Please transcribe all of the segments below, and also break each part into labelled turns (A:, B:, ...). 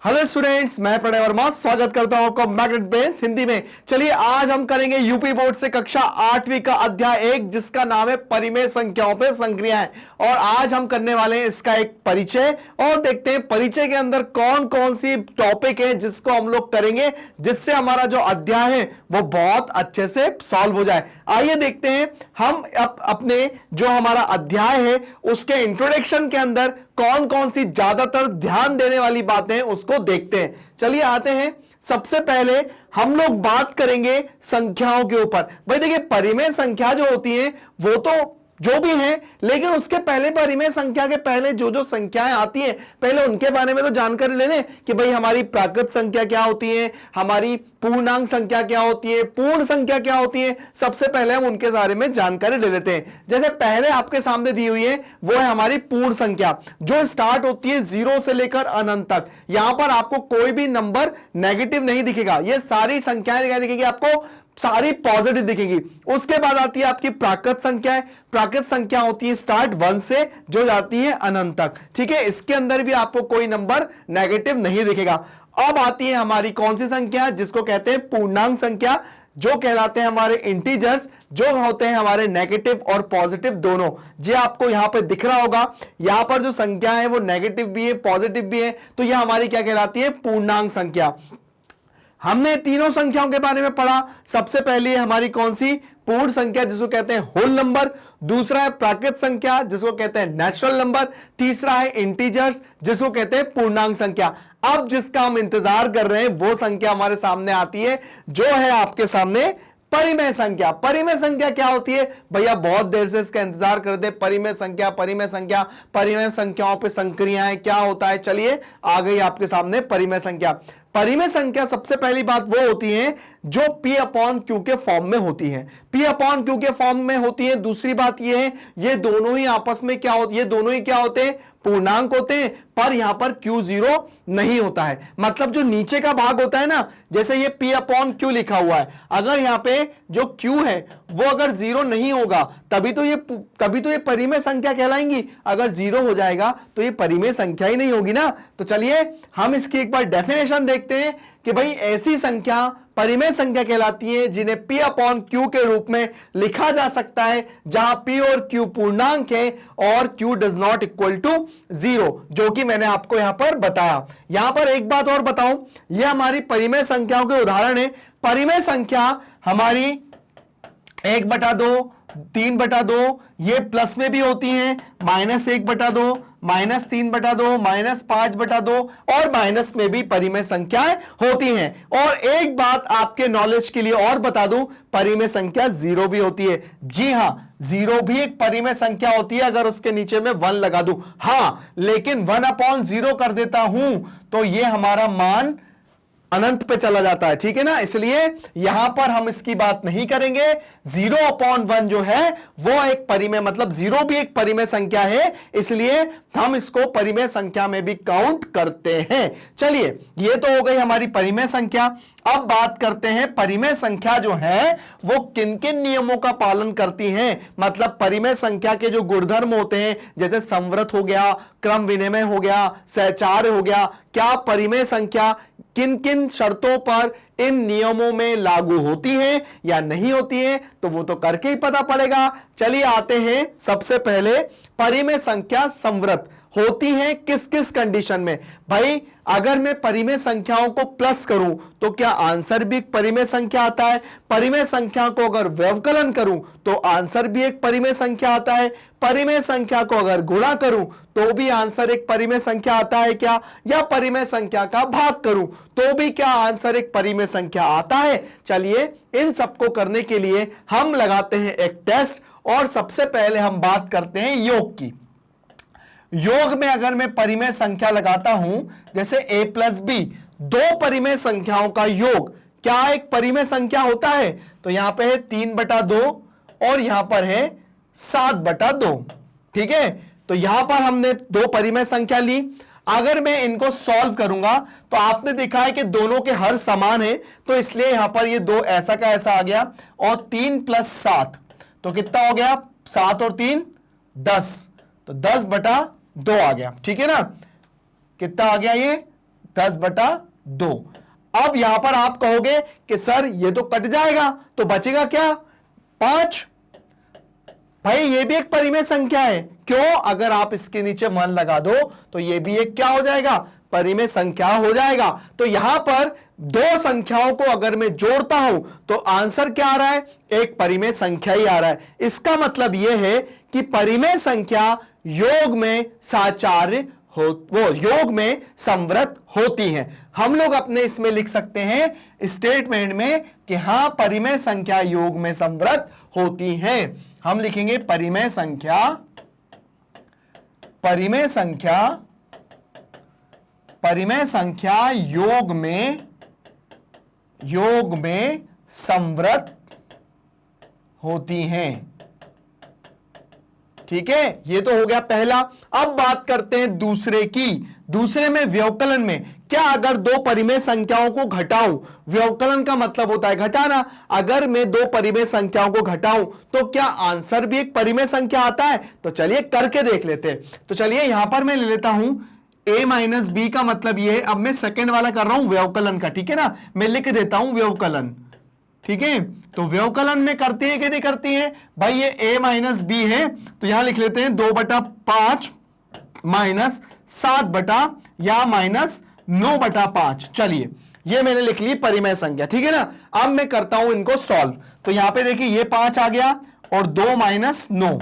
A: Hello students, मैं प्रणय वर्मा स्वागत करता हूं आपका मैग्नेट बेंस हिंदी में। चलिए आज हम करेंगे यूपी बोर्ड से कक्षा 8वीं का अध्याय 1 जिसका नाम है परिमेय संख्याओं पे संक्रियाएं। और आज हम करने वाले हैं इसका एक परिचय और देखते हैं परिचय के अंदर कौन कौन सी टॉपिक है जिसको हम लोग करेंगे जिससे हमारा जो अध्याय है वो बहुत अच्छे से सॉल्व हो जाए। आइए देखते हैं हम अपने जो हमारा अध्याय है उसके इंट्रोडक्शन के अंदर कौन कौन सी ज्यादातर ध्यान देने वाली बातें हैं उसको देखते हैं। चलिए आते हैं। सबसे पहले हम लोग बात करेंगे संख्याओं के ऊपर। भाई देखिए, परिमेय संख्या जो होती है वो तो जो भी है, लेकिन उसके पहले परिमेय संख्या के पहले जो जो संख्याएं आती हैं पहले उनके बारे में तो जानकारी ले लें कि भाई हमारी प्राकृत संख्या क्या होती है, हमारी पूर्णांक संख्या क्या होती है, पूर्ण संख्या क्या होती है। सबसे पहले हम उनके बारे में जानकारी ले लेते हैं। जैसे पहले आपके सामने दी हुई है वो है हमारी पूर्ण संख्या जो स्टार्ट होती है 0 से लेकर अनंत तक। यहां पर आपको कोई भी नंबर नेगेटिव नहीं दिखेगा, ये सारी संख्याएं दिखेगी आपको, सारी पॉजिटिव दिखेगी। उसके बाद आती है आपकी प्राकृत संख्या। प्राकृत संख्या होती है स्टार्ट 1 से जो जाती है अनंत तक। ठीक है, इसके अंदर भी आपको कोई नंबर नेगेटिव नहीं दिखेगा। अब आती है हमारी कौन सी संख्या जिसको कहते हैं पूर्णांक संख्या, जो कहलाते हैं हमारे इंटीजर्स, जो होते हैं हमारे नेगेटिव और पॉजिटिव दोनों। जो आपको यहां पे दिख रहा होगा, यहां पर जो संख्या है वो नेगेटिव भी है पॉजिटिव भी है, तो यह हमारी क्या कहलाती है, पूर्णांक संख्या। हमने तीनों संख्याओं के बारे में पढ़ा। सबसे पहली है हमारी कौन सी, पूर्ण संख्या जिसको कहते हैं होल नंबर। दूसरा है प्राकृत संख्या जिसको कहते हैं नेचुरल नंबर। तीसरा है इंटीजर्स जिसको कहते हैं पूर्णांक संख्या। अब जिसका हम इंतजार कर रहे हैं वो संख्या हमारे सामने आती है जो है आपके सामने परिमेय संख्या। परिमेय संख्या क्या होती है भैया, बहुत देर से इसका इंतजार करते हैं। परिमेय संख्या, परिमेय संख्या, परिमेय संख्याओं पे संक्रियाएं क्या होता है। चलिए आ गई आपके सामने परिमेय संख्या। परिमेय संख्या सबसे पहली बात वो होती है जो P अपॉन Q के फॉर्म में होती है। P अपॉन Q के फॉर्म में होती है। दूसरी बात ये है ये दोनों ही आपस में क्या होती है, ये दोनों ही क्या होते हैं, पूर्णांक होते हैं, पर यहां पर Q0 नहीं होता है। मतलब जो नीचे का भाग होता है ना, जैसे ये P अपॉन Q लिखा हुआ है, अगर यहां पे जो Q है वो अगर 0 नहीं होगा तभी तो ये परिमेय संख्या कहलाएंगी। अगर 0 हो जाएगा तो ये परिमेय संख्या ही नहीं होगी ना। तो चलिए हम इसकी एक बार डेफिनेशन देखते हैं कि भाई ऐसी संख्या परिमेय संख्या कहलाती है जिन्हें P अपॉन Q के रूप में लिखा जा सकता है, जहां P और Q पूर्णांक है और Q does not equal to 0, जो कि मैंने आपको यहां पर बताया। यहां पर एक बात और बताऊं, यह हमारी परिमेय संख्याओं के उदाहरण है। परिमेय संख्या हमारी 1/2, 3/2, ये प्लस में भी होती हैं, -1/2, -3/2, -5/2 और माइनस में भी परिमेय संख्याएं होती हैं। और एक बात आपके नॉलेज के लिए और बता दूं, परिमेय संख्या 0 भी होती है। जी हां, 0 भी एक परिमेय संख्या होती है अगर उसके नीचे में 1 लगा दूं। हां, लेकिन 1/0 कर देता हूं तो ये हमारा मान अनंत पे चला जाता है। ठीक है ना, इसलिए यहां पर हम इसकी बात नहीं करेंगे। 0/1 जो है वो एक परिमेय, मतलब 0 भी एक परिमेय संख्या है, इसलिए हम इसको परिमेय संख्या में भी काउंट करते हैं। चलिए ये तो हो गई हमारी परिमेय संख्या। अब बात करते हैं परिमेय संख्या जो है वो किन किन नियमों का पालन करती हैं। मतलब परिमेय संख्या के जो गुणधर्म होते हैं, जैसे संवृत हो गया, क्रम विनिमय हो गया, सहचार्य हो गया, क्या परिमेय संख्या किन किन शर्तों पर इन नियमों में लागू होती है या नहीं होती है, तो वो तो करके ही पता पड़ेगा। चलिए आते हैं। सबसे पहले परिमेय संख्या संवृत होती है किस किस कंडीशन में। भाई अगर मैं परिमेय संख्याओं को प्लस करूं तो क्या आंसर भी एक परिमेय संख्या आता है। परिमेय संख्या को अगर व्यवकलन करूं तो आंसर भी एक परिमेय संख्या आता है। परिमेय संख्या को अगर गुणा करूं तो भी आंसर एक परिमेय संख्या आता है क्या, या परिमेय संख्या का भाग करूं तो भी क्या आंसर एक परिमेय संख्या आता है। चलिए इन सबको करने के लिए हम लगाते हैं एक टेस्ट, और सबसे पहले हम बात करते हैं योग की। योग में अगर मैं परिमेय संख्या लगाता हूं, जैसे a + b, दो परिमेय संख्याओं का योग क्या एक परिमेय संख्या होता है। तो यहां पे है 3/2 और यहां पर है 7/2। ठीक है, तो यहां पर हमने दो परिमेय संख्या ली। अगर मैं इनको सॉल्व करूंगा तो आपने देखा है कि दोनों के हर समान है, तो इसलिए यहां पर ये दो ऐसा का ऐसा आ गया, और 3 + 7 तो कितना हो गया, 7 और 3 10, तो 10/2 आ गया। ठीक है ना, कितना आ गया ये 10/2। अब यहां पर आप कहोगे कि सर ये तो कट जाएगा, तो बचेगा क्या? 5। भाई ये भी एक परिमेय संख्या है। क्यों? अगर आप इसके नीचे मन लगा दो तो ये भी एक क्या हो जाएगा? परिमेय संख्या हो जाएगा। तो यहां पर दो संख्याओं को अगर मैं जोड़ता हूं तो आंसर क्या आ रहा है? एक परिमेय संख्या ही आ रहा है। इसका मतलब यह है कि परिमेय संख्या योग में साचार्य वो योग में समवृत होती हैं। हम लोग अपने इसमें लिख सकते हैं स्टेटमेंट में कि हां परिमेय संख्या योग में समवृत होती हैं। हम लिखेंगे परिमेय संख्या योग में समवृत होती हैं। ठीक है, ये तो हो गया पहला। अब बात करते हैं दूसरे की। दूसरे में व्यवकलन में क्या, अगर दो परिमेय संख्याओं को घटाऊं, व्यवकलन का मतलब होता है घटाना, अगर मैं दो परिमेय संख्याओं को घटाऊं तो क्या आंसर भी एक परिमेय संख्या आता है? तो चलिए करके देख लेते हैं। तो चलिए यहां पर मैं ले लेता हूं a माइनस बी का मतलब ये है, अब मैं सेकेंड वाला कर रहा हूं व्यवकलन का, ठीक है ना, मैं लिख देता हूं व्यवकलन। ठीक है, तो व्यवकलन में करती है कि नहीं करती है? भाई ये a माइनस बी है तो यहां लिख लेते हैं 2/5 माइनस 7 या माइनस 9/5। चलिए ये मैंने लिख ली परिमेय संख्या, ठीक है ना। अब मैं करता हूं इनको सॉल्व। तो यहां पे देखिए ये 5 आ गया और 2 माइनस 9,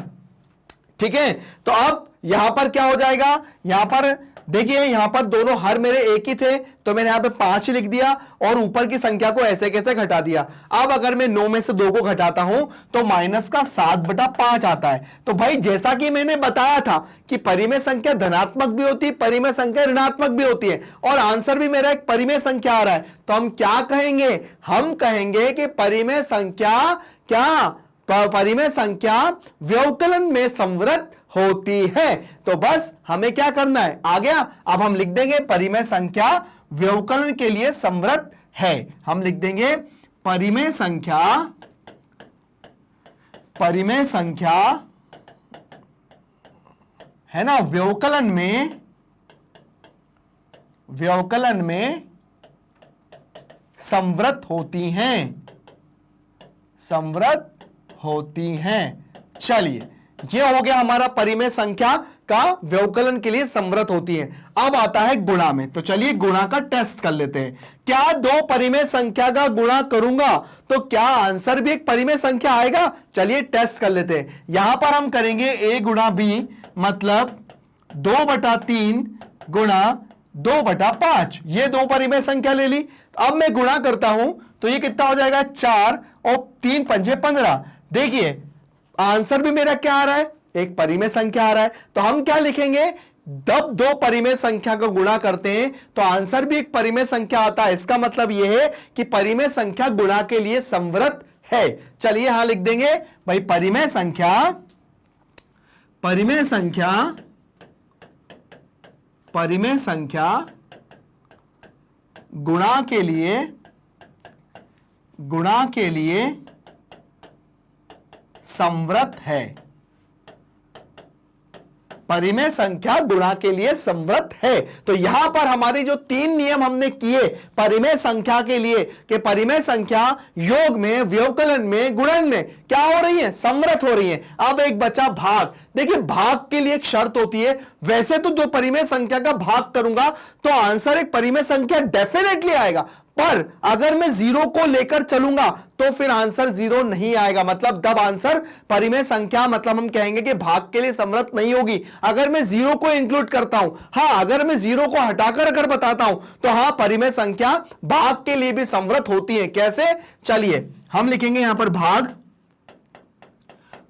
A: ठीक है। तो अब यहां पर क्या हो जाएगा? यहां पर देखिए यहां पर दोनों हर मेरे एक ही थे तो मैंने यहां पे 5 ही लिख दिया और ऊपर की संख्या को ऐसे कैसे घटा दिया। अब अगर मैं 9 में से 2 को घटाता हूं तो माइनस का 7/5 आता है। तो भाई जैसा कि मैंने बताया था कि परिमेय संख्या धनात्मक भी होती है, परिमेय संख्या ऋणात्मक भी होती है, और आंसर भी मेरा एक परिमेय संख्या आ रहा है। तो हम क्या कहेंगे? हम कहेंगे कि परिमेय संख्या क्या? परिमेय संख्या व्यवकलन में समवृत होती है। तो बस हमें क्या करना है? आ गया। अब हम लिख देंगे परिमेय संख्या व्यवकलन के लिए समवृत है। हम लिख देंगे परिमेय संख्या है ना, व्यवकलन में समवृत होती हैं। चलिए ये हो गया हमारा परिमेय संख्या का व्यवकलन के लिए समवृत होती है। अब आता है गुणा में। तो चलिए गुणा का टेस्ट कर लेते हैं। क्या दो परिमेय संख्या का गुणा करूंगा तो क्या आंसर भी एक परिमेय संख्या आएगा? चलिए टेस्ट कर लेते हैं। यहां पर हम करेंगे a गुणा b, मतलब 2/3 गुणा 2/5। ये दो परिमेय संख्या ले ली। अब मैं गुणा करता हूं तो ये कितना हो जाएगा? 4 और 3 पंजे 15। देखिए आंसर भी मेरा क्या आ रहा है? एक परिमेय संख्या आ रहा है। तो हम क्या लिखेंगे? जब दो परिमेय संख्या को गुणा करते हैं तो आंसर भी एक परिमेय संख्या आता है। इसका मतलब यह है कि परिमेय संख्या गुणा के लिए समवृत है। चलिए यहां लिख देंगे भाई परिमेय संख्या गुणा के लिए समवृत है। परिमेय संख्या गुणा के लिए समवृत है। तो यहां पर हमारी जो 3 नियम हमने किए परिमेय संख्या के लिए कि परिमेय संख्या योग में, व्यवकलन में, गुणन में क्या हो रही है? समवृत हो रही है। अब एक बचा भाग। देखिए भाग के लिए एक शर्त होती है। वैसे तो जो परिमेय संख्या का भाग करूंगा तो आंसर एक परिमेय संख्या डेफिनेटली आएगा, पर अगर मैं 0 को लेकर चलूंगा तो फिर आंसर 0 नहीं आएगा। मतलब तब आंसर परिमेय संख्या, मतलब हम कहेंगे कि भाग के लिए समवृत नहीं होगी अगर मैं 0 को इंक्लूड करता हूं। हां, अगर मैं 0 को हटाकर अगर बताता हूं तो हां परिमेय संख्या भाग के लिए भी समवृत होती है। कैसे? चलिए हम लिखेंगे यहां पर भाग,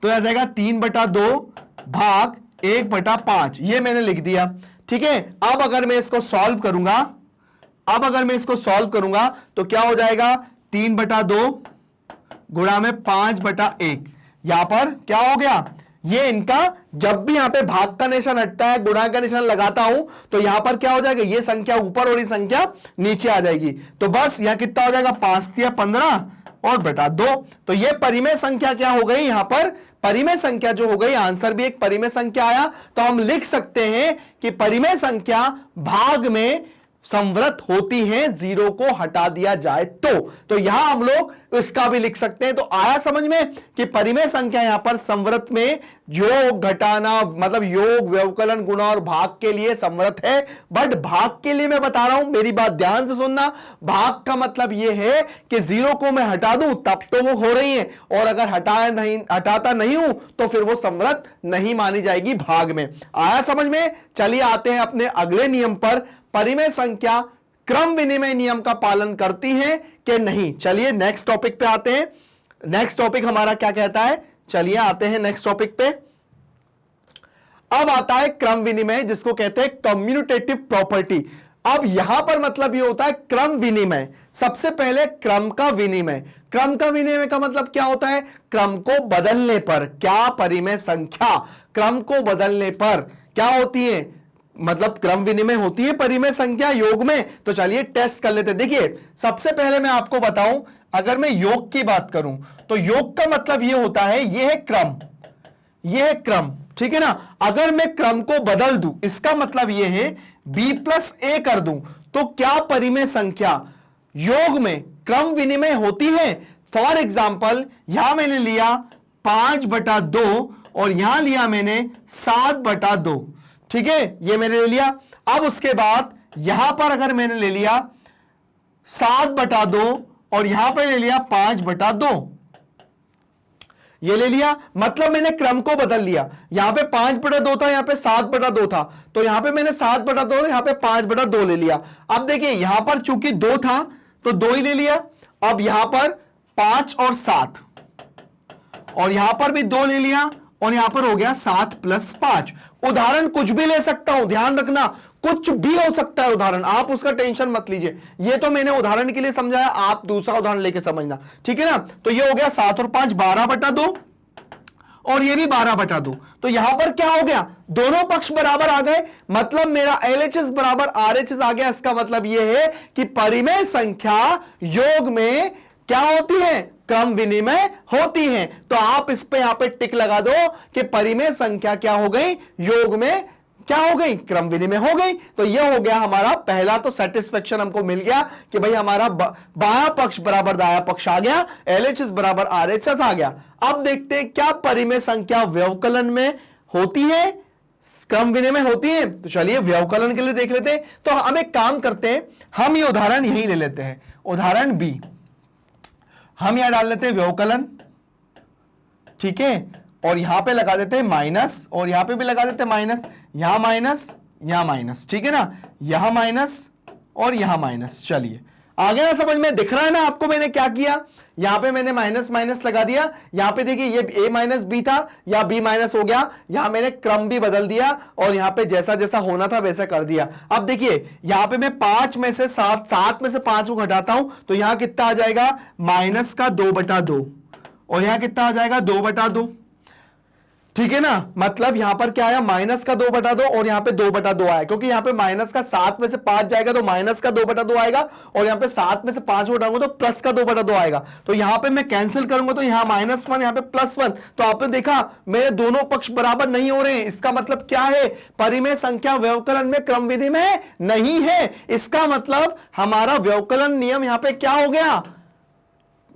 A: तो आ जाएगा 3/2 भाग 1/5। ये मैंने लिख दिया, ठीक है। अब अगर मैं इसको सॉल्व करूंगा तो क्या हो जाएगा? 3/2 गुणा में 5/1। यहां पर क्या हो गया? ये इनका जब भी यहां पे भाग का निशान हटता है, गुणा का निशान लगाता हूं तो यहां पर क्या हो जाएगा? ये संख्या ऊपर और ये संख्या नीचे आ जाएगी। तो बस यहां कितना हो जाएगा? 5 या 15 और बटा 2। तो ये परिमेय संख्या क्या हो गई? यहां पर परिमेय संख्या जो हो गई, आंसर भी एक परिमेय संख्या आया। तो हम लिख सकते हैं कि परिमेय संख्या भाग में संवृत होती हैं जीरो को हटा दिया जाए तो यहां हम लोग इसका भी लिख सकते हैं। तो आया समझ में कि परिमेय संख्या यहां पर संवृत में योग घटाना मतलब योग व्यवकलन गुणा और भाग के लिए संवृत है। बट भाग के लिए मैं बता रहा हूं, मेरी बात ध्यान से सुनना, भाग का मतलब यह है कि जीरो को मैं हटा दूं तब तो वो हो रही है, और अगर हटाता नहीं हूं तो फिर वो संवृत नहीं मानी जाएगी भाग में। आया समझ में। चलिए आते हैं अपने अगले नियम पर, परिमेय संख्या क्रम विनिमय नियम का पालन करती है कि नहीं। चलिए नेक्स्ट टॉपिक पे आते हैं। नेक्स्ट टॉपिक हमारा क्या कहता है, चलिए आते हैं नेक्स्ट टॉपिक पे। अब आता है क्रम विनिमय, जिसको कहते हैं कम्युनिटेटिव प्रॉपर्टी। अब यहां पर मतलब ये होता है क्रम विनिमय, सबसे पहले क्रम का विनिमय। क्रम का विनिमय का मतलब क्या होता है, क्रम को बदलने पर क्या परिमेय संख्या क्रम को बदलने पर क्या होती है, मतलब क्रम विनिमय होती है परिमेय संख्या योग में। तो चलिए टेस्ट कर लेते हैं। देखिए सबसे पहले मैं आपको बताऊं, अगर मैं योग की बात करूं तो योग का मतलब यह होता है यह है क्रम, यह है क्रम, ठीक है ना। अगर मैं क्रम को बदल दूं, इसका मतलब यह है b+a कर दूं, तो क्या परिमेय संख्या योग में क्रम विनिमय होती है। फॉर एग्जाम्पल यहां मैंने लिया 5/2 और यहां लिया मैंने 7/2, ठीक है, ये मैंने ले लिया। अब उसके बाद यहां पर अगर मैंने ले लिया 7/2 और यहां पर ले लिया 5/2, ये ले लिया, मतलब मैंने क्रम को बदल लिया। यहां पे 5/2 था, यहां पे 7/2 था, तो यहां पे मैंने 7/2 यहां पे 5/2 ले लिया। अब देखिए यहां पर चूंकि 2 था तो 2 ही ले लिया। अब यहां पर 5 और 7 और यहां पर भी 2 ले लिया और यहां पर हो गया 7+5। उदाहरण कुछ भी ले सकता हूं, ध्यान रखना कुछ भी हो सकता है उदाहरण, आप उसका टेंशन मत लीजिए। ये तो मैंने उदाहरण के लिए समझाया, आप दूसरा उदाहरण लेके समझना, ठीक है ना। तो ये हो गया 7 और 5 12/2 और ये भी 12/2। तो यहां पर क्या हो गया, दोनों पक्ष बराबर आ गए, मतलब मेरा LHS बराबर RHS आ गया। इसका मतलब यह है कि परिमेय संख्या योग में क्या होती है, क्रम विनिमय होती है। तो आप इस पे यहां पे टिक लगा दो कि परिमेय संख्या क्या हो गई, योग में क्या हो गई, क्रम विनिमय हो गई। तो यह हो गया हमारा पहला तो सेटिस्फेक्शन हमको मिल गया कि भाई हमारा बायां पक्ष बराबर दायां पक्ष आ गया, LHS बराबर RHS आ गया। अब देखते हैं क्या परिमेय संख्या व्यवकलन में होती है, क्रम विनिमय होती है। तो चलिए व्यवकलन के लिए देख लेते हैं। तो हम एक काम करते हैं, हम ये उदाहरण यही ले लेते हैं, उदाहरण B हम यहां डाल लेते हैं व्यवकलन, ठीक है, और यहां पे लगा देते हैं माइनस और यहां पे भी लगा देते हैं माइनस, यहां माइनस, ठीक है ना, यहां माइनस और यहां माइनस। चलिए आ गया समझ में, दिख रहा है ना आपको मैंने क्या किया, यहां पे मैंने माइनस माइनस लगा दिया। यहां पे देखिए ये A-B था या B- हो गया, यहां मैंने क्रम भी बदल दिया और यहां पे जैसा जैसा होना था वैसा कर दिया। अब देखिए यहां पे मैं 5 में से 7 में से 5 को घटाता हूं तो यहां कितना आ जाएगा, माइनस का 2/2 और यहां कितना आ जाएगा 2/2, ठीक है ना। मतलब यहां पर क्या आया, माइनस का 2/2 और यहां पे 2/2 आया, क्योंकि यहां पे माइनस का 7 में से 5 जाएगा तो माइनस का 2/2 आएगा और यहां पे 7 में से 5 उठाऊंगा तो प्लस का 2/2 आएगा। तो यहां पे मैं कैंसिल करूंगा तो यहां -1 यहां पे +1। तो आपने देखा मेरे दोनों पक्ष बराबर नहीं हो रहे हैं। इसका मतलब क्या है, परिमेय संख्या व्यवकलन में क्रम विनिमय नहीं है। इसका मतलब हमारा व्यवकलन नियम यहां पे क्या हो गया,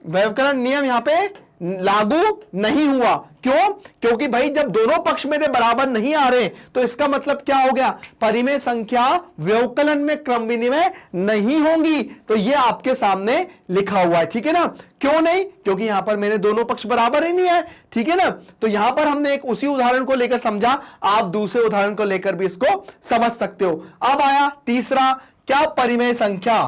A: व्यवकलन नियम यहां पे लागू नहीं हुआ। क्यों, क्योंकि भाई जब दोनों पक्ष मेरे बराबर नहीं आ रहे तो इसका मतलब क्या हो गया, परिमेय संख्या व्यवकलन में क्रम विनिमय नहीं होंगी। तो ये आपके सामने लिखा हुआ है, ठीक है ना। क्यों नहीं, क्योंकि यहां पर मेरे दोनों पक्ष बराबर ही नहीं है, ठीक है ना। तो यहां पर हमने एक उसी उदाहरण को लेकर समझा, आप दूसरे उदाहरण को लेकर भी इसको समझ सकते हो। अब आया तीसरा, क्या परिमेय संख्या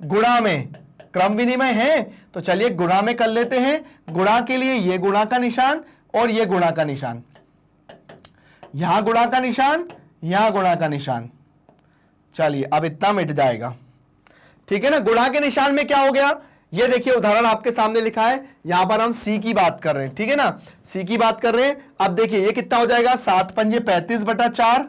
A: गुणा में क्रम विनिमय है। तो चलिए गुणा में कर लेते हैं। गुणा के लिए ये गुणा का निशान और ये गुणा का निशान, यहां गुणा का निशान, यहां गुणा का निशान। चलिए अब इतना मिट जाएगा, ठीक है ना। गुणा के निशान में क्या हो गया, ये देखिए उदाहरण आपके सामने लिखा है, यहां पर हम C की बात कर रहे हैं, ठीक है ना, C की बात कर रहे हैं। अब देखिए ये कितना हो जाएगा, 7×5 35/4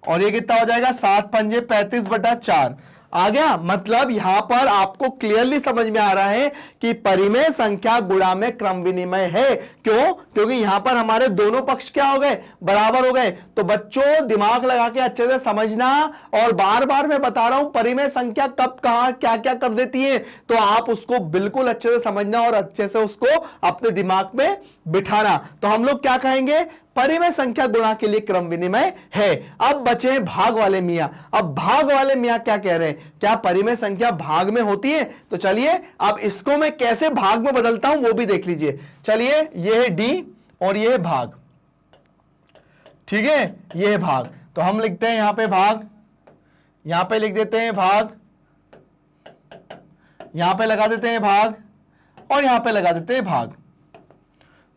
A: और ये कितना हो जाएगा 7×5 35/4। आ गया। मतलब यहां पर आपको क्लियरली समझ में आ रहा है कि परिमेय संख्या गुणा में क्रम विनिमय है। क्यों? क्योंकि यहां पर हमारे दोनों पक्ष क्या हो गए, बराबर हो गए। तो बच्चों दिमाग लगा के अच्छे से समझना, और बार बार मैं बता रहा हूं परिमेय संख्या कब कहां क्या क्या कर देती है, तो आप उसको बिल्कुल अच्छे से समझना और अच्छे से उसको अपने दिमाग में बिठाना। तो हम लोग क्या कहेंगे, परिमेय संख्या गुणा के लिए क्रम विनिमय है। अब बचे भाग वाले मियां। अब भाग वाले मियां क्या कह रहे हैं, क्या परिमेय संख्या भाग में होती है? तो चलिए अब इसको मैं कैसे भाग में बदलता हूं वो भी देख लीजिए। चलिए ये है डी और ये है भाग, ठीक है, ये है भाग। तो हम लिखते हैं यहां पे भाग, यहां पे लिख देते हैं भाग, यहां पे लगा देते हैं भाग, और यहां पे लगा देते हैं भाग।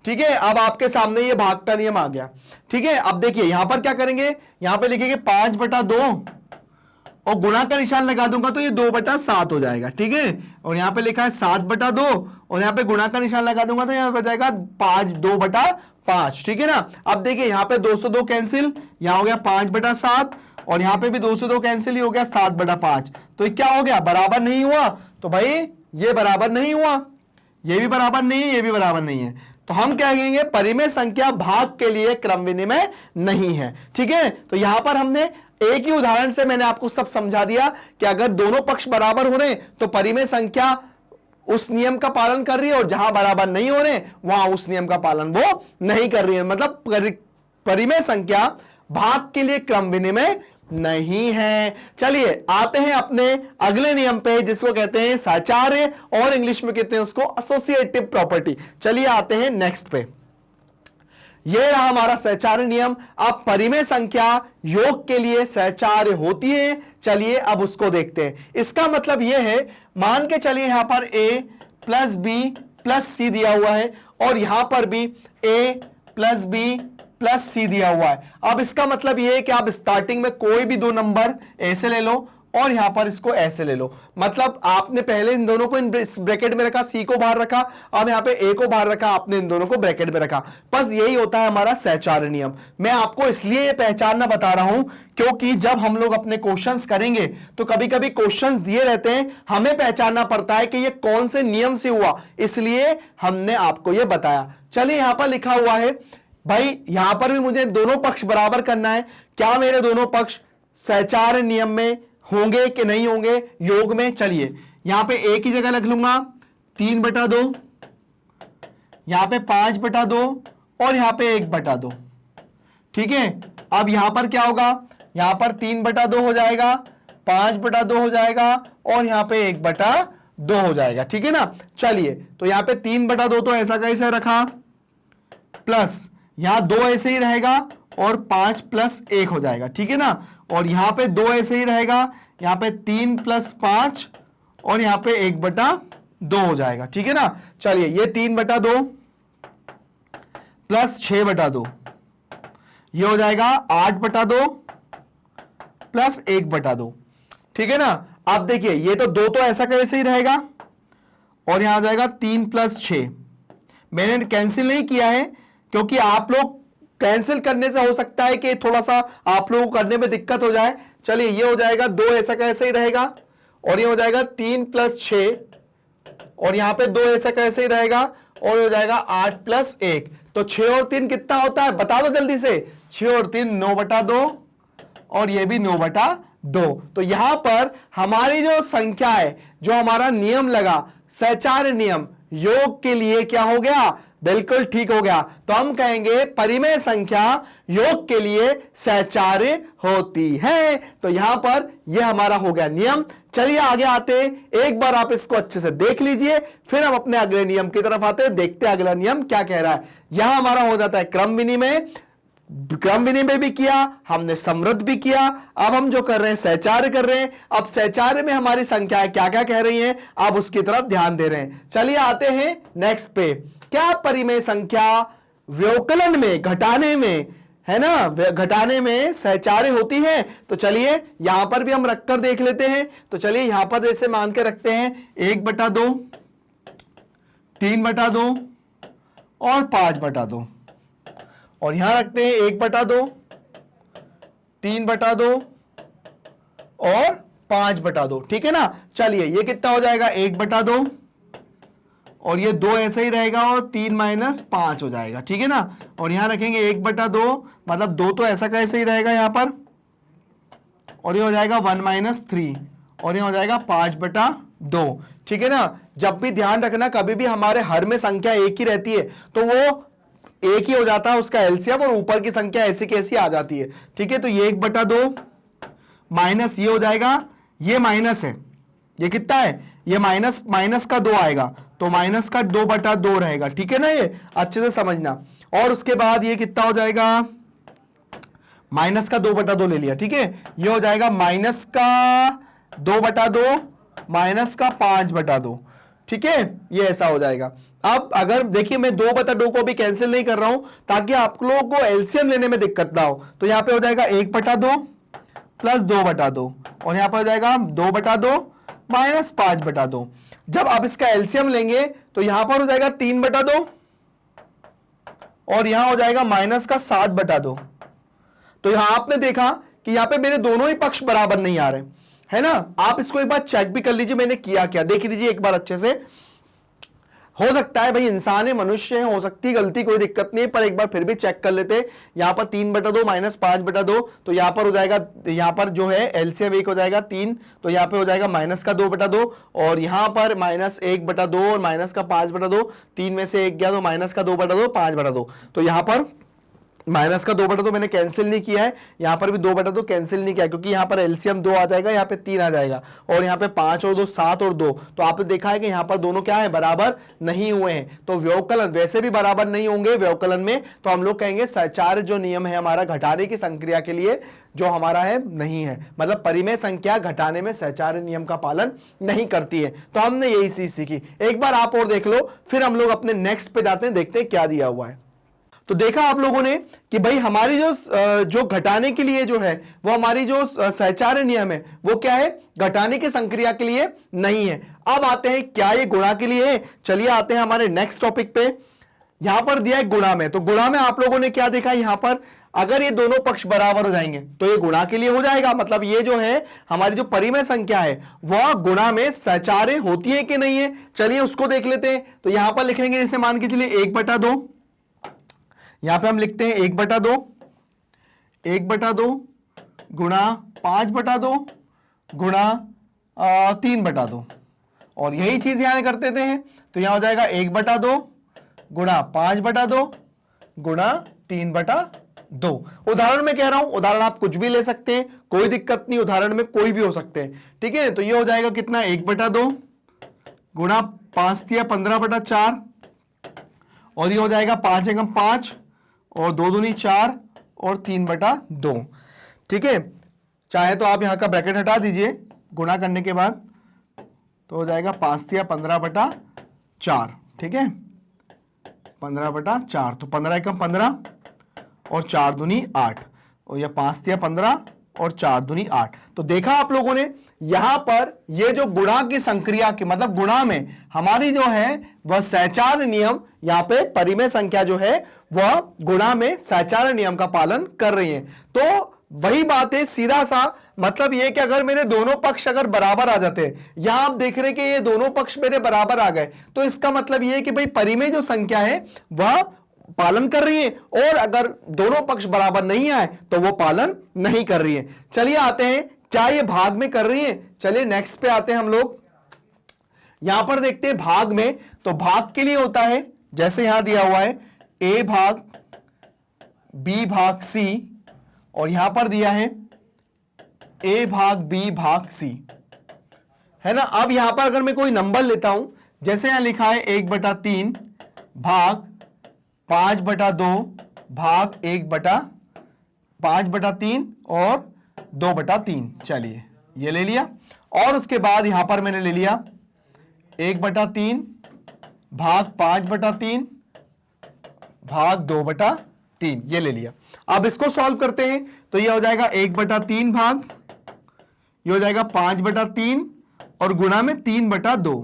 A: ठीक है, अब आपके सामने ये भाग का नियम आ गया। ठीक है, अब देखिए यहां पर क्या करेंगे, यहां पे लिखेंगे 5/2 और गुणा का निशान लगा दूंगा तो ये 2/7 हो जाएगा। ठीक है, और यहां पे लिखा है 7/2 और यहां पे गुणा का निशान लगा दूंगा तो यहां पर जाएगा 2/5। ठीक है ना। अब देखिए यहां पे 2 से 2 कैंसिल, यहां हो गया 5/7 और यहां पे भी 2 से 2 कैंसिल, ही हो गया 7/5। तो ये क्या हो गया, बराबर नहीं हुआ। तो भाई ये बराबर नहीं हुआ, ये भी बराबर नहीं है, ये भी बराबर नहीं है। तो हम क्या कहेंगे, परिमेय संख्या भाग के लिए क्रम विनिमय नहीं है। ठीक है, तो यहां पर हमने एक ही उदाहरण से मैंने आपको सब समझा दिया कि अगर दोनों पक्ष बराबर हो रहे तो परिमेय संख्या उस नियम का पालन कर रही है, और जहां बराबर नहीं हो रहे वहां उस नियम का पालन वो नहीं कर रही है। मतलब परिमेय संख्या भाग के लिए क्रम विनिमय नहीं है। चलिए आते हैं अपने अगले नियम पे, जिसको कहते हैं साचार्य, और इंग्लिश में कहते हैं उसको एसोसिएटिव प्रॉपर्टी। चलिए आते हैं नेक्स्ट पे। यह रहा हमारा सहचार्य नियम। अब परिमेय संख्या योग के लिए सहचार्य होती है। चलिए अब उसको देखते हैं। इसका मतलब यह है, मान के चलिए यहां पर a + b + c दिया हुआ है और यहां पर भी a + b + c दिया हुआ है। अब इसका मतलब यह है कि आप स्टार्टिंग में कोई भी 2 नंबर ऐसे ले लो और यहां पर इसको ऐसे ले लो। मतलब आपने पहले इन दोनों को इन ब्रैकेट में रखा, सी को बाहर रखा, अब यहां पे ए को बाहर रखा, आपने इन दोनों को ब्रैकेट में रखा। बस यही होता है हमारा सहचार्य नियम। मैं आपको इसलिए ये पहचानना बता रहा हूं क्योंकि जब हम लोग अपने क्वेश्चंस करेंगे तो कभी कभी क्वेश्चंस दिए रहते हैं, हमें पहचानना पड़ता है कि ये कौन से नियम से हुआ, इसलिए हमने आपको ये बताया। चलिए यहां पर लिखा हुआ है, भाई यहां पर भी मुझे दोनों पक्ष बराबर करना है। क्या मेरे दोनों पक्ष सहचार्य नियम में होंगे कि नहीं होंगे योग में? चलिए यहां पे एक ही जगह रख लूंगा 3/2, यहां पे 5/2 और यहां पे 1/2। ठीक है, अब यहां पर क्या होगा, यहां पर 3/2 हो जाएगा, 5/2 हो जाएगा और यहां पे 1/2 हो जाएगा। ठीक है ना। चलिए तो यहां पे 3/2 तो ऐसा कैसे रखा, प्लस यहां 2 ऐसे ही रहेगा और 5 + 1 हो जाएगा। ठीक है ना। और यहां पे 2 ऐसे ही रहेगा, यहां पे 3 + 5 और यहां पे 1/2 हो जाएगा। ठीक है ना। चलिए ये 3/2 + 6/2 ये हो जाएगा 8/2 + 1/2। ठीक है ना। अब देखिए ये तो 2 तो ऐसा कैसे ही रहेगा और यहां आ जाएगा 3 + 6। मैंने कैंसिल नहीं किया है क्योंकि आप लोग कैंसिल करने से हो सकता है कि थोड़ा सा आप लोगों को करने में दिक्कत हो जाए। चलिए ये हो जाएगा 2 ऐसा कैसे ही रहेगा और ये हो जाएगा 3 + 6 और यहां पे 2 ऐसा कैसे ही रहेगा और हो जाएगा 8 + 1। तो 6 और 3 कितना होता है, बता दो जल्दी से। 6 और 3 9/2 और ये भी 9/2। तो यहां पर हमारी जो संख्या है, जो हमारा नियम लगा सहचार्य नियम, योग के लिए क्या हो गया, बिल्कुल ठीक हो गया। तो हम कहेंगे परिमेय संख्या योग के लिए सहचार्य होती है। तो यहां पर यह हमारा हो गया नियम। चलिए आगे आते हैं, एक बार आप इसको अच्छे से देख लीजिए, फिर हम अपने अगले नियम की तरफ आते हैं, देखते हैं अगला नियम क्या कह रहा है। यहां हमारा हो जाता है क्रम विनिमय। क्रम विनिमय भी किया हमने, समृद्ध भी किया। अब हम जो कर रहे हैं सहचार्य कर रहे हैं। अब सहचार्य में हमारी संख्याएं क्या क्या कह रही हैं, आप उसकी तरफ ध्यान दे रहे हैं। चलिए आते हैं नेक्स्ट पे। क्या परिमेय संख्या व्यवकलन में, घटाने में, है ना, घटाने में सहचार्य होती है? तो चलिए यहां पर भी हम रखकर देख लेते हैं। तो चलिए यहां पर जैसे मान के रखते हैं 1/2, 3/2 और 5/2 और यहां रखते हैं 1/2, 3/2 और 5/2, ठीक है ना। चलिए ये कितना हो जाएगा 1/2 और ये 2 ऐसे ही रहेगा और 3 - 5 हो जाएगा, ठीक है ना। और यहां रखेंगे 1/2, मतलब 2 तो ऐसा कैसे ही रहेगा यहां पर, और ये हो जाएगा 1 - 3 और ये हो जाएगा 5/2, ठीक है ना। जब भी ध्यान रखना, कभी भी हमारे हर में संख्या एक ही रहती है तो वो एक ही हो जाता है उसका एलसीएम, और ऊपर की संख्या ऐसी कैसी आ जाती है, ठीक है। तो ये 1/2 माइनस ये हो जाएगा, ये माइनस है, ये कितना है, ये माइनस का 2 आएगा, तो माइनस का 2/2 रहेगा, ठीक है ना। ये अच्छे से समझना। और उसके बाद ये कितना हो जाएगा, माइनस का 2/2 ले लिया, ठीक है। ये हो जाएगा माइनस का 2/2 माइनस का 5/2, ठीक है। ये ऐसा हो जाएगा। अब अगर देखिए मैं 2/2 को भी कैंसिल नहीं कर रहा हूं ताकि आप लोगों को एलसीएम लेने में दिक्कत ना हो, तो यहां पे हो जाएगा 1/2 प्लस 2/2 और यहां पर हो जाएगा 2/2 माइनस 5/2। जब आप इसका एलसीएम लेंगे तो यहां पर हो जाएगा 3/2 और यहां हो जाएगा माइनस का 7/2। तो यहां आपने देखा कि यहां पे मेरे दोनों ही पक्ष बराबर नहीं आ रहे, है ना। आप इसको एक बार चेक भी कर लीजिए मैंने किया क्या, देख लीजिए एक बार अच्छे से। हो सकता है भाई इंसान है, मनुष्य है, हो सकती है गलती, कोई दिक्कत नहीं है, पर एक बार फिर भी चेक कर लेते हैं। यहां पर 3/2 माइनस 5/2, तो यहां पर हो जाएगा, यहां पर जो है एलसीएम 1 हो जाएगा 3, तो यहां पे हो जाएगा माइनस का 2/2 और यहां पर माइनस 1/2 और माइनस का 5/2, 3 में से 1 गया तो माइनस का 2/2 5/2। तो यहां पर माइनस का 2/2 मैंने कैंसिल नहीं किया है, यहां पर भी 2/2 कैंसिल नहीं किया क्योंकि यहां पर एलसीएम 2 आ जाएगा, यहां पे 3 आ जाएगा और यहां पे 5 और 2 7 और 2, तो आपने देखा है कि यहां पर दोनों क्या है, बराबर नहीं हुए हैं। तो व्यवकलन वैसे भी बराबर नहीं होंगे व्यवकलन में, तो हम लोग कहेंगे सहचार्य जो नियम है हमारा घटाने की संक्रिया के लिए जो हमारा है नहीं है, मतलब परिमेय संख्या घटाने में सहचार्य नियम का पालन नहीं करती है। तो हमने यही चीज सीखी। एक बार आप और देख लो, फिर हम लोग अपने नेक्स्ट पे जाते हैं, देखते हैं क्या दिया हुआ है। तो देखा आप लोगों ने कि भाई हमारी जो घटाने के लिए जो है वो हमारी जो सहचार्य नियम है वो क्या है, घटाने की संक्रिया के लिए नहीं है। अब आते हैं क्या ये गुणा के लिए है। चलिए आते हैं हमारे नेक्स्ट टॉपिक पे। यहां पर दिया है गुणा में, तो गुणा में आप लोगों ने क्या देखा, यहां पर अगर ये दोनों पक्ष बराबर हो जाएंगे तो ये गुणा के लिए हो जाएगा, मतलब ये जो है हमारी जो परिमेय संख्या है वह गुणा में सहचार्य होती है कि नहीं है। चलिए उसको देख लेते हैं। तो यहां पर लिखेंगे, जैसे मान के चलिए 1/2, यहां पे हम लिखते हैं 1/2 गुणा 5/2 गुणा 3/2 और यही चीज यहां करते थे। तो यहां हो जाएगा 1/2 गुणा 5/2 गुणा 3/2। उदाहरण में कह रहा हूं, उदाहरण आप कुछ भी ले सकते हैं, कोई दिक्कत नहीं, उदाहरण में कोई भी हो सकते हैं, ठीक है। तो ये हो जाएगा कितना, 1/2 गुणा 5 × 15/4 और ये हो जाएगा 5 × 5 और 2 दूनी 4 और 3/2, ठीक है। चाहे तो आप यहां का ब्रैकेट हटा दीजिए गुणा करने के बाद, तो हो जाएगा 5 × 15/4, ठीक है, 15/4। तो 15 × 15 और 4 दूनी 8 और यह 5 × 15 और 4 दूनी 8। तो देखा आप लोगों ने यहां पर ये जो गुणा की संक्रिया की, मतलब गुणा में हमारी जो है वह सहचार्य नियम, यहां पे परिमेय संख्या जो है वह गुणा में सहचार्य नियम का पालन कर रही है। तो वही बात है, सीधा सा मतलब ये कि अगर मेरे दोनों पक्ष अगर बराबर आ जाते हैं, यहां आप देख रहे हैं कि ये दोनों पक्ष मेरे बराबर आ गए, तो इसका मतलब ये है कि भाई परिमेय जो संख्या है वह पालन कर रही है, और अगर दोनों पक्ष बराबर नहीं आए तो वो पालन नहीं कर रही है। चलिए आते हैं, क्या ये भाग में कर रही है। चलिए नेक्स्ट पे आते हैं हम लोग, यहां पर देखते हैं भाग में। तो भाग के लिए होता है, जैसे यहां दिया हुआ है a भाग b भाग c और यहां पर दिया है a भाग b भाग c, है ना। अब यहां पर अगर मैं कोई नंबर लेता हूं, जैसे यहां लिखा है 1/3 भाग 5/2 भाग 5/3 और 2/3, चलिए ये ले लिया। और उसके बाद यहां पर मैंने ले लिया 1/3 भाग 5/3 भाग 2/3, ये ले लिया। अब इसको सॉल्व करते हैं, तो ये हो जाएगा 1/3 भाग, ये हो जाएगा 5/3 और गुणा में 3/2,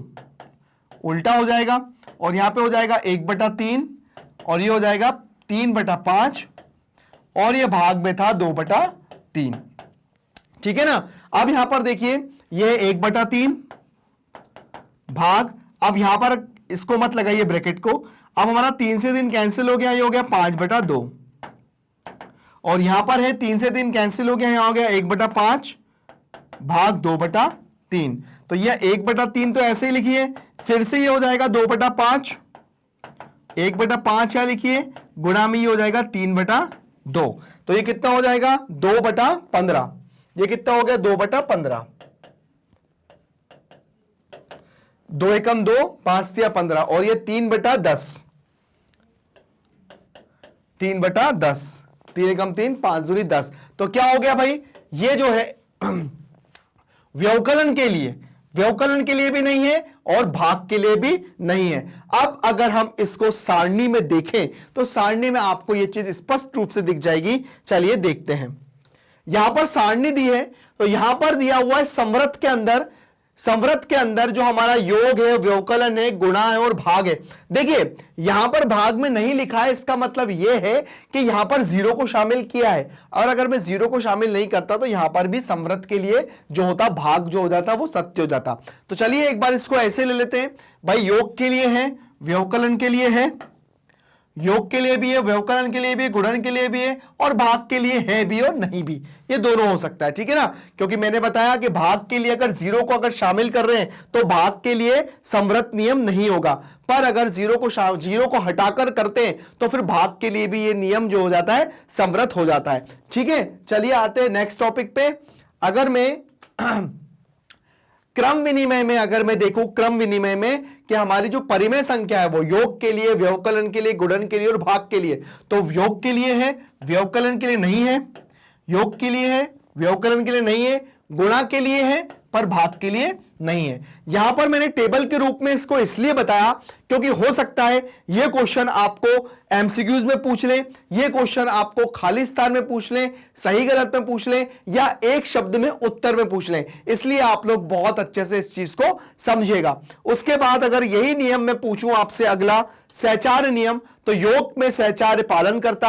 A: उल्टा हो जाएगा, और यहां पे हो जाएगा 1/3 और ये हो जाएगा 3/5 और ये भाग में था 2/3। ठीक है ना। अब यहां पर देखिए ये 1/3 भाग, अब यहां पर इसको मत लगाइए ब्रैकेट को, अब हमारा 3 से 3 कैंसिल हो गया, ये हो गया 5/2, और यहां पर है 3 से 3 कैंसिल हो गया, यहां हो गया 1/5 भाग 2/3। तो यह 1/3 तो ऐसे ही लिखिए, फिर से ये हो जाएगा 2/5, 1/5 यहां लिखिए, गुणा में ये हो जाएगा 3/2। तो ये कितना हो जाएगा 2/15, ये कितना हो गया 2/15, 2 एकम 2, 5 या 15, और ये 3/10, 3/10, 3 एकम 3, 5 दूनी 10। तो क्या हो गया भाई, ये जो है व्यवकलन के लिए भी नहीं है और भाग के लिए भी नहीं है। अब अगर हम इसको सारणी में देखें तो सारणी में आपको यह चीज स्पष्ट रूप से दिख जाएगी। चलिए देखते हैं, यहां पर सारणी दी है, तो यहां पर दिया हुआ है संवृत्त के अंदर जो हमारा योग है, व्यवकलन है, गुणा है और भाग है। देखिए यहां पर भाग में नहीं लिखा है, इसका मतलब यह है कि यहां पर 0 को शामिल किया है, और अगर मैं 0 को शामिल नहीं करता तो यहां पर भी संवृत्त के लिए जो होता भाग जो हो जाता वो सत्य हो जाता। तो चलिए एक बार इसको ऐसे ले लेते हैं भाई, योग के लिए है, व्यवकलन के लिए है, योग के लिए भी है, व्यवकलन के लिए भी है, गुणन के लिए भी है, और भाग के लिए है भी और नहीं भी, ये दोनों हो सकता है। ठीक है ना, क्योंकि मैंने बताया कि भाग के लिए अगर 0 को अगर शामिल कर रहे हैं तो भाग के लिए संवृत्त नियम नहीं होगा, पर अगर 0 को हटाकर करते हैं तो फिर भाग के लिए भी ये नियम जो हो जाता है संवृत्त हो जाता है। ठीक है, चलिए आते हैं नेक्स्ट टॉपिक पे। अगर मैं क्रम विनिमय में अगर मैं देखूं, क्रम विनिमय में कि हमारी जो परिमेय संख्या है वो योग के लिए, व्यवकलन के लिए, गुणन के लिए और भाग के लिए, तो योग के लिए है, व्यवकलन के लिए नहीं है, योग के लिए है, व्यवकलन के लिए नहीं है, गुणा के लिए है पर भाग के लिए नहीं है। यहां पर मैंने टेबल के रूप में इसको इसलिए बताया क्योंकि हो सकता है यह क्वेश्चन आपको एमसीक्यूज में पूछ ले, यह क्वेश्चन आपको खाली स्थान में पूछ ले, सही गलत में पूछ ले, या एक शब्द में उत्तर में पूछ ले, इसलिए आप लोग बहुत अच्छे से इस चीज को समझिएगा। उसके बाद अगर यही नियम मैं पूछूं आपसे अगला सहचार्य नियम, तो योग में सहचार्य पालन करता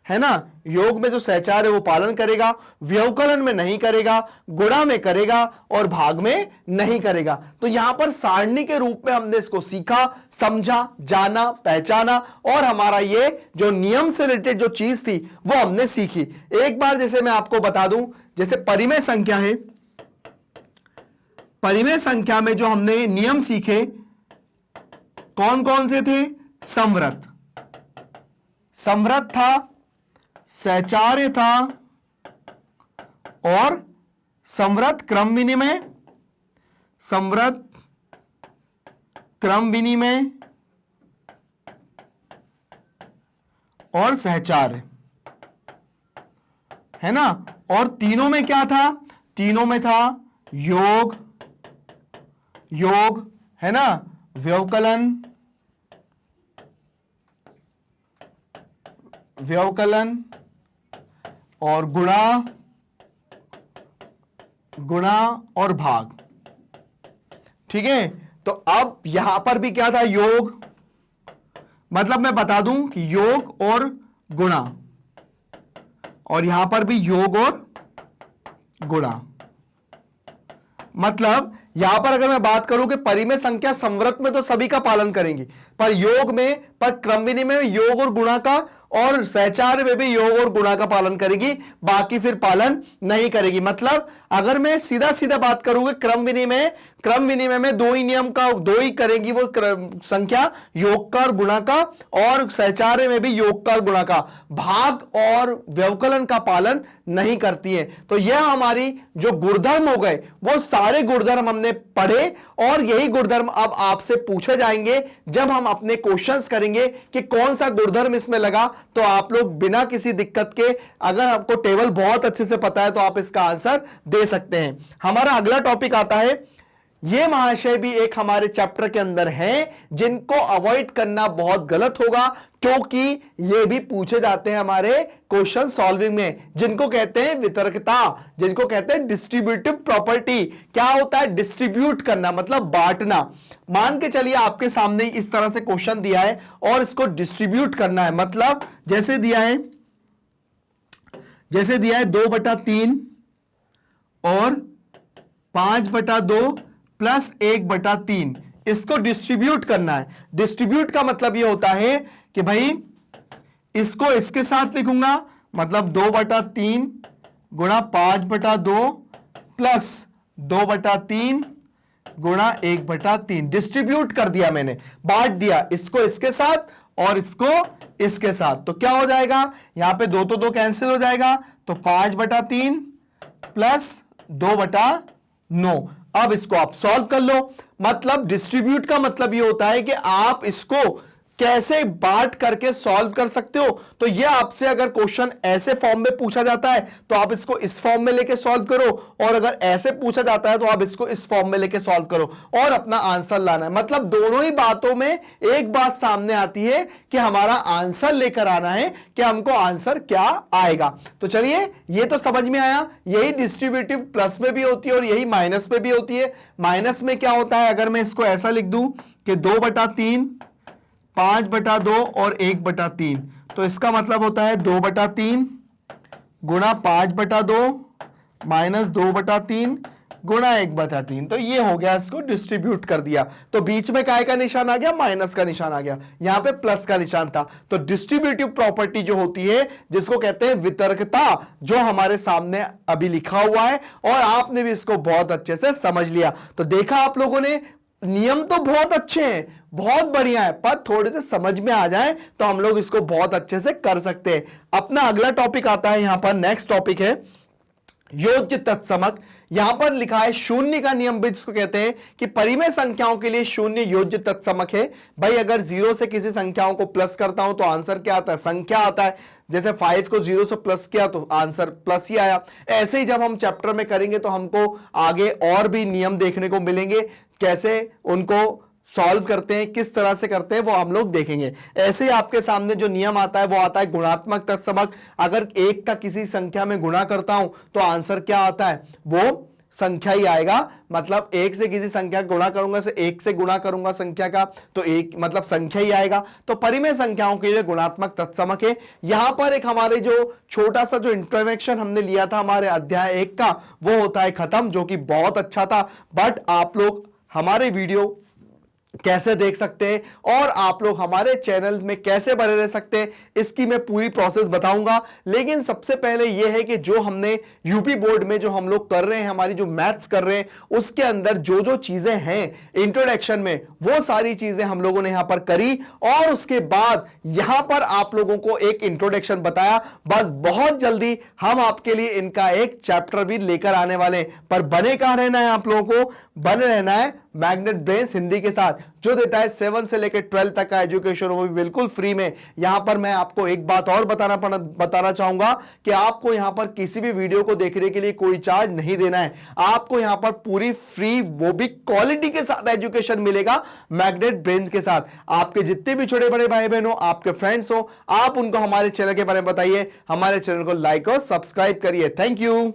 A: है ना, योग में जो सहचार्य है वो पालन करेगा, व्यवकलन में नहीं करेगा, गुणा में करेगा और भाग में नहीं करेगा। तो यहां पर सारणी के रूप में हमने इसको सीखा, समझा, जाना, पहचाना, और हमारा ये जो नियम से रिलेटेड जो चीज थी वो हमने सीखी। एक बार जैसे मैं आपको बता दूं, जैसे परिमेय संख्या है, परिमेय संख्या में जो हमने नियम सीखे कौन कौन से थे, संवृत्त था, सहचार्य था और संवृत्त क्रम विनिमय, संवृत्त क्रम विनिमय और सहचार्य, है ना। और तीनों में क्या था, तीनों में था योग, है ना, व्यवकलन और गुणा और भाग। ठीक है, तो अब यहां पर भी क्या था, योग, मतलब मैं बता दूं कि योग और गुणा, और यहां पर भी योग और गुणा। मतलब यहां पर अगर मैं बात करूं कि परिमेय संख्या संवृत्त में तो सभी का पालन करेंगी, पर योग में, पर क्रम विनिमय में योग और गुणा का, और सहचार्य में भी योग और गुणा का पालन करेगी, बाकी फिर पालन नहीं करेगी। मतलब अगर मैं सीधा सीधा बात करूंगा क्रम विनिमय में दो ही नियम का, दो ही करेंगी वो संख्या, योग का और गुणा का, और सहचार्य में भी योग का और गुणा का, भाग और व्यवकलन का पालन नहीं करती है। तो यह हमारी जो गुणधर्म हो गए वो सारे गुणधर्म हमने पढ़े, और यही गुणधर्म अब आपसे पूछे जाएंगे जब हम अपने क्वेश्चंस करेंगे कि कौन सा गुणधर्म इसमें लगा। तो आप लोग बिना किसी दिक्कत के, अगर आपको टेबल बहुत अच्छे से पता है तो आप इसका आंसर दे सकते हैं। हमारा अगला टॉपिक आता है, ये महाशय भी एक हमारे चैप्टर के अंदर हैं जिनको अवॉइड करना बहुत गलत होगा, क्योंकि ये भी पूछे जाते हैं हमारे क्वेश्चन सॉल्विंग में, जिनको कहते हैं वितर्कता, जिनको कहते हैं डिस्ट्रीब्यूटिव प्रॉपर्टी। क्या होता है, डिस्ट्रीब्यूट करना मतलब बांटना। मान के चलिए आपके सामने इस तरह से क्वेश्चन दिया है और इसको डिस्ट्रीब्यूट करना है, मतलब जैसे दिया है 2/3 और 5/2 प्लस 1/3 इसको डिस्ट्रीब्यूट करना है। डिस्ट्रीब्यूट का मतलब ये होता है कि भाई इसको इसके साथ लिखूंगा, मतलब 2/3 गुणा 5/2 प्लस 2/3 गुणा 1/3 डिस्ट्रीब्यूट कर दिया मैंने, बांट दिया इसको इसके साथ और इसको इसके साथ। तो क्या हो जाएगा, यहां पे 2 तो 2 कैंसिल हो जाएगा, तो 5/3 प्लस 2/9। अब इसको आप सॉल्व कर लो। मतलब डिस्ट्रीब्यूट का मतलब ये होता है कि आप इसको कैसे बांट करके सॉल्व कर सकते हो। तो ये आपसे अगर क्वेश्चन ऐसे फॉर्म में पूछा जाता है तो आप इसको इस फॉर्म में लेके सॉल्व करो, और अगर ऐसे पूछा जाता है तो आप इसको इस फॉर्म में लेके सॉल्व करो और अपना आंसर लाना है। मतलब दोनों ही बातों में एक बात सामने आती है कि हमारा आंसर लेकर आना है कि हमको आंसर क्या आएगा। तो चलिए ये तो समझ में आया, यही डिस्ट्रीब्यूटिव प्लस में भी होती है और यही माइनस में भी होती है। माइनस में क्या होता है, अगर मैं इसको ऐसा लिख दूं कि 2/3 5/2 और 1/3, तो इसका मतलब होता है 2/3 गुणा 5/2 माइनस 2/3 गुणा 1/3। तो ये हो गया, इसको डिस्ट्रीब्यूट कर दिया। तो बीच में काय का निशान आ गया, माइनस का निशान आ गया, यहां पे प्लस का निशान था। तो डिस्ट्रीब्यूटिव प्रॉपर्टी जो होती है, जिसको कहते हैं वितर्कता, जो हमारे सामने अभी लिखा हुआ है और आपने भी इसको बहुत अच्छे से समझ लिया। तो देखा आप लोगों ने, नियम तो बहुत अच्छे हैं, बहुत बढ़िया है, पर थोड़े से समझ में आ जाए तो हम लोग इसको बहुत अच्छे से कर सकते हैं। अपना अगला टॉपिक आता है, यहां पर नेक्स्ट टॉपिक है योज्य तत्समक। यहां पर लिखा है शून्य का नियम भी जिसको कहते हैं कि परिमेय संख्याओं के लिए शून्य योज्य तत्समक है। भाई अगर 0 से किसी संख्याओं को प्लस करता हूं तो आंसर क्या आता है, संख्या आता है। जैसे 5 को 0 से प्लस किया तो आंसर प्लस ही आया। ऐसे ही जब हम चैप्टर में करेंगे तो हमको आगे और भी नियम देखने को मिलेंगे, कैसे उनको सॉल्व करते हैं, किस तरह से करते हैं, वो हम लोग देखेंगे। ऐसे ही आपके सामने जो नियम आता है वो आता है गुणात्मक तत्समक। अगर 1 का किसी संख्या में गुणा करता हूं तो आंसर क्या आता है, वो संख्या ही आएगा। मतलब 1 से किसी संख्या का गुणा करूंगा, से 1 से गुणा करूंगा संख्या का, तो 1 मतलब संख्या ही आएगा। तो परिमेय संख्याओं के लिए गुणात्मक तत्समक है। यहां पर एक हमारे जो छोटा सा जो इंट्रोडक्शन हमने लिया था हमारे अध्याय 1 का, वो होता है खत्म, जो कि बहुत अच्छा था। बट आप लोग हमारे वीडियो कैसे देख सकते हैं और आप लोग हमारे चैनल में कैसे बने रह सकते हैं, इसकी मैं पूरी प्रोसेस बताऊंगा। लेकिन सबसे पहले यह है कि जो हमने यूपी बोर्ड में जो हम लोग कर रहे हैं, हमारी जो मैथ्स कर रहे हैं, उसके अंदर जो जो चीजें हैं इंट्रोडक्शन में, वो सारी चीजें हम लोगों ने यहां पर करी और उसके बाद यहां पर आप लोगों को एक इंट्रोडक्शन बताया। बस बहुत जल्दी हम आपके लिए इनका एक चैप्टर भी लेकर आने वाले हैं। पर बने कहां रहना है, आप लोगों को बने रहना है मैग्नेट ब्रेन्स हिंदी के साथ, जो देता है 7 से लेकर 12 तक का एजुकेशन, वो भी बिल्कुल फ्री में। यहां पर मैं आपको एक बात और बताना चाहूंगा कि आपको यहां पर किसी भी वीडियो को देखने के लिए कोई चार्ज नहीं देना है। आपको यहां पर पूरी फ्री, वो भी क्वालिटी के साथ एजुकेशन मिलेगा मैग्नेट ब्रेन्स के साथ। आपके जितने भी छोटे बड़े भाई बहन हो, आपके फ्रेंड्स हो, आप उनको हमारे चैनल के बारे में बताइए, हमारे चैनल को लाइक और सब्सक्राइब करिए। Thank you.